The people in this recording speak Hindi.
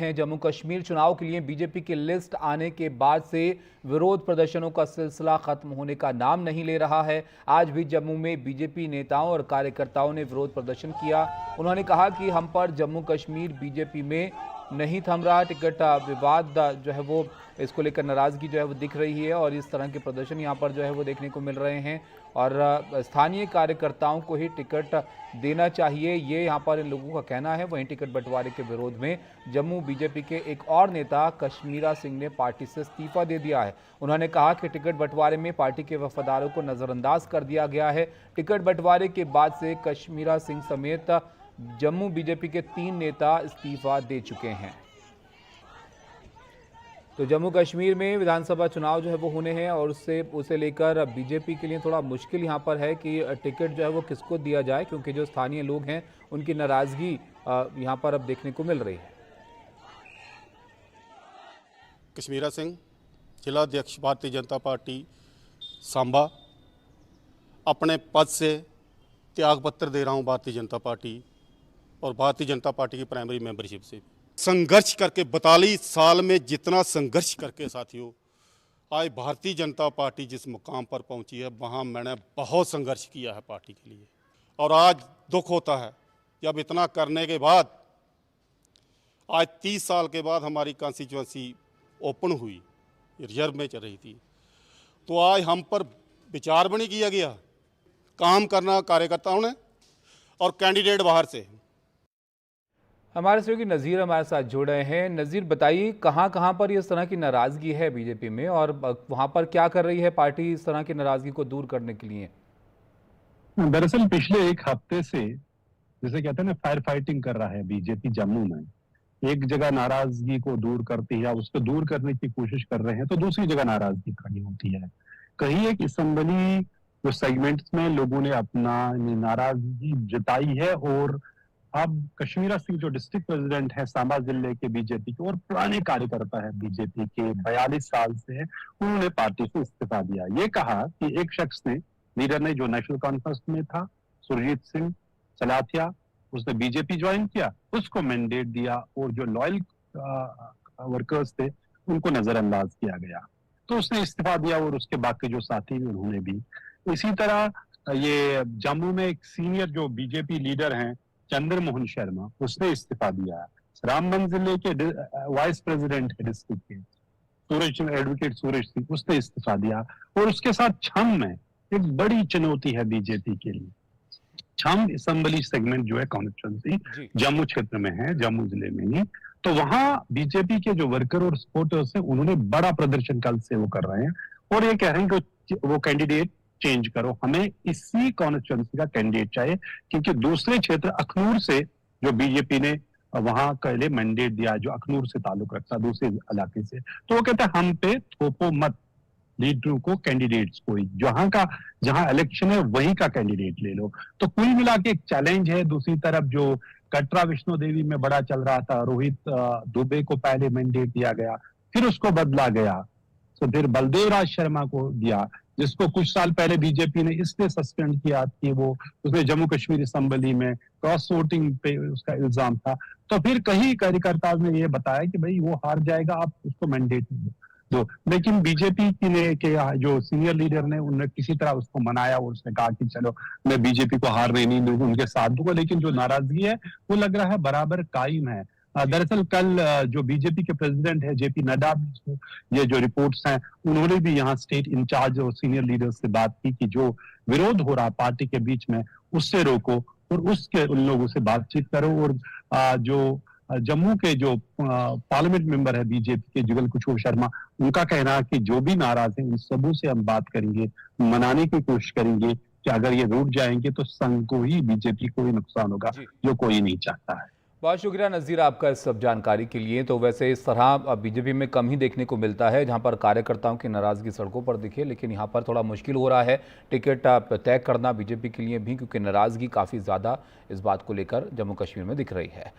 हैं। जम्मू कश्मीर चुनाव के लिए बीजेपी की लिस्ट आने के बाद से विरोध प्रदर्शनों का सिलसिला खत्म होने का नाम नहीं ले रहा है। आज भी जम्मू में बीजेपी नेताओं और कार्यकर्ताओं ने विरोध प्रदर्शन किया। उन्होंने कहा कि हम पर जम्मू कश्मीर बीजेपी में नहीं थम रहा। टिकट विवाद जो है वो इसको लेकर नाराजगी जो है वो दिख रही है और इस तरह के प्रदर्शन यहाँ पर जो है वो देखने को मिल रहे हैं और स्थानीय कार्यकर्ताओं को ही टिकट देना चाहिए, ये यहाँ पर इन लोगों का कहना है। वहीं टिकट बंटवारे के विरोध में जम्मू बीजेपी के एक और नेता कश्मीरा सिंह ने पार्टी से इस्तीफा दे दिया है। उन्होंने कहा कि टिकट बंटवारे में पार्टी के वफादारों को नजरअंदाज कर दिया गया है। टिकट बंटवारे के बाद से कश्मीरा सिंह समेत जम्मू बीजेपी के 3 नेता इस्तीफा दे चुके हैं। तो जम्मू कश्मीर में विधानसभा चुनाव जो है वो होने हैं और उसे लेकर बीजेपी के लिए थोड़ा मुश्किल यहाँ पर है कि टिकट जो है वो किसको दिया जाए, क्योंकि जो स्थानीय लोग हैं उनकी नाराजगी यहाँ पर अब देखने को मिल रही है। कश्मीरा सिंह, जिला अध्यक्ष भारतीय जनता पार्टी सांबा, अपने पद से त्यागपत्र दे रहा हूँ भारतीय जनता पार्टी और भारतीय जनता पार्टी की प्राइमरी मेंबरशिप से। संघर्ष करके 42 साल में जितना संघर्ष करके साथियों आज भारतीय जनता पार्टी जिस मुकाम पर पहुंची है, वहां मैंने बहुत संघर्ष किया है पार्टी के लिए और आज दुख होता है जब इतना करने के बाद आज 30 साल के बाद हमारी कॉन्स्टिट्यूंसी ओपन हुई, रिजर्व में चल रही थी, तो आज हम पर विचार भी नहीं किया गया। काम करना कार्यकर्ताओं ने और कैंडिडेट बाहर से। हमारे सहयोगी नज़ीर हमारे साथ जुड़ रहे हैं। नज़ीर, बताइए कहाँ पर इस तरह की नाराज़गी है बीजेपी में और वहाँ पर क्या कर रही है पार्टी इस तरह की नाराज़गी को दूर करने के लिए? दरअसल पिछले एक हफ्ते से जैसे कहते हैं ना, फायर फाइटिंग कर रहा है बीजेपी जम्मू में। एक जगह नाराजगी को दूर करती है, उसको दूर करने की कोशिश कर रहे हैं तो दूसरी जगह नाराजगी खड़ी होती है। कहीं एक असेंबली जो सेगमेंट्स में लोगों ने अपना नाराजगी जताई है और अब कश्मीरा सिंह जो डिस्ट्रिक्ट प्रेसिडेंट है सांबा जिले के बीजेपी के और पुराने कार्यकर्ता है बीजेपी के, 42 साल से है, उन्होंने पार्टी से इस्तीफा दिया। ये कहा कि एक शख्स ने, लीडर ने, जो नेशनल कॉन्फ्रेंस में था, सुरजीत सिंह सलाथिया, उसने बीजेपी ज्वाइन किया, उसको मैंडेट दिया और जो लॉयल वर्कर्स थे उनको नजरअंदाज किया गया, तो उसने इस्तीफा दिया और उसके बाकी जो साथी उन्होंने भी। इसी तरह ये जम्मू में एक सीनियर जो बीजेपी लीडर हैं चंद्र मोहन शर्मा, उसने इस्तीफा दिया। रामबन जिले के वाइस प्रेसिडेंट है डिस्ट्रिक्ट के एडवोकेट सूरज सिंह, उसने इस्तीफा दिया। और उसके साथ छम में एक बड़ी चुनौती है बीजेपी के लिए। छम असेंबली सेगमेंट जो है कॉन्स्टिट्यूंसी जम्मू क्षेत्र में है, जम्मू जिले में ही, तो वहां बीजेपी के जो वर्कर और सपोर्टर्स हैं उन्होंने बड़ा प्रदर्शन कल से वो कर रहे हैं और ये कह रहे हैं कि वो कैंडिडेट चेंज करो, हमें इसी कॉन्स्टिट्यूंसी का कैंडिडेट चाहिए, क्योंकि दूसरे क्षेत्र अखनूर से जो बीजेपी ने वहां के लिए मैंडेट दिया, जो अखनूर से ताल्लुक रखता है दूसरे इलाके से, तो वो कहते हैं हम पे थोपो मत लीडरों को, कैंडिडेट्स को, जहां इलेक्शन है वहीं का कैंडिडेट ले लो। तो कुल मिला के एक चैलेंज है। दूसरी तरफ जो कटरा विष्णु देवी में बड़ा चल रहा था, रोहित दुबे को पहले मैंडेट दिया गया, फिर उसको बदला गया, तो फिर बलदेव राज शर्मा को दिया, जिसको कुछ साल पहले बीजेपी ने इसलिए सस्पेंड किया कि वो उसने जम्मू कश्मीर असेंबली में क्रॉस वोटिंग पे उसका इल्जाम था। तो फिर कई कार्यकर्ताओं ने ये बताया कि भाई वो हार जाएगा, आप उसको मैंडेट दो। लेकिन बीजेपी के जो सीनियर लीडर ने, उन्होंने किसी तरह उसको मनाया और उसने कहा कि चलो मैं बीजेपी को हारने नहीं दूंगा, उनके साथ दूंगा। लेकिन जो नाराजगी है वो लग रहा है बराबर कायम है। दरअसल कल जो बीजेपी के प्रेसिडेंट है जेपी नड्डा, ये जो रिपोर्ट्स हैं, उन्होंने भी यहाँ स्टेट इंचार्ज और सीनियर लीडर्स से बात की कि जो विरोध हो रहा पार्टी के बीच में उससे रोको और उसके उन लोगों से बातचीत करो। और जो जम्मू के जो पार्लियामेंट मेंबर है बीजेपी के जुगल किशोर शर्मा, उनका कहना है कि जो भी नाराज है उन सबों से हम बात करेंगे, मनाने की कोशिश करेंगे कि अगर ये रूठ जाएंगे तो संघ को ही, बीजेपी को ही नुकसान होगा, जो कोई नहीं चाहता है। बहुत शुक्रिया नज़ीर आपका इस सब जानकारी के लिए। तो वैसे इस तरह बीजेपी में कम ही देखने को मिलता है जहां पर कार्यकर्ताओं की नाराजगी सड़कों पर दिखे, लेकिन यहां पर थोड़ा मुश्किल हो रहा है टिकट तय करना बीजेपी के लिए भी, क्योंकि नाराजगी काफ़ी ज़्यादा इस बात को लेकर जम्मू कश्मीर में दिख रही है।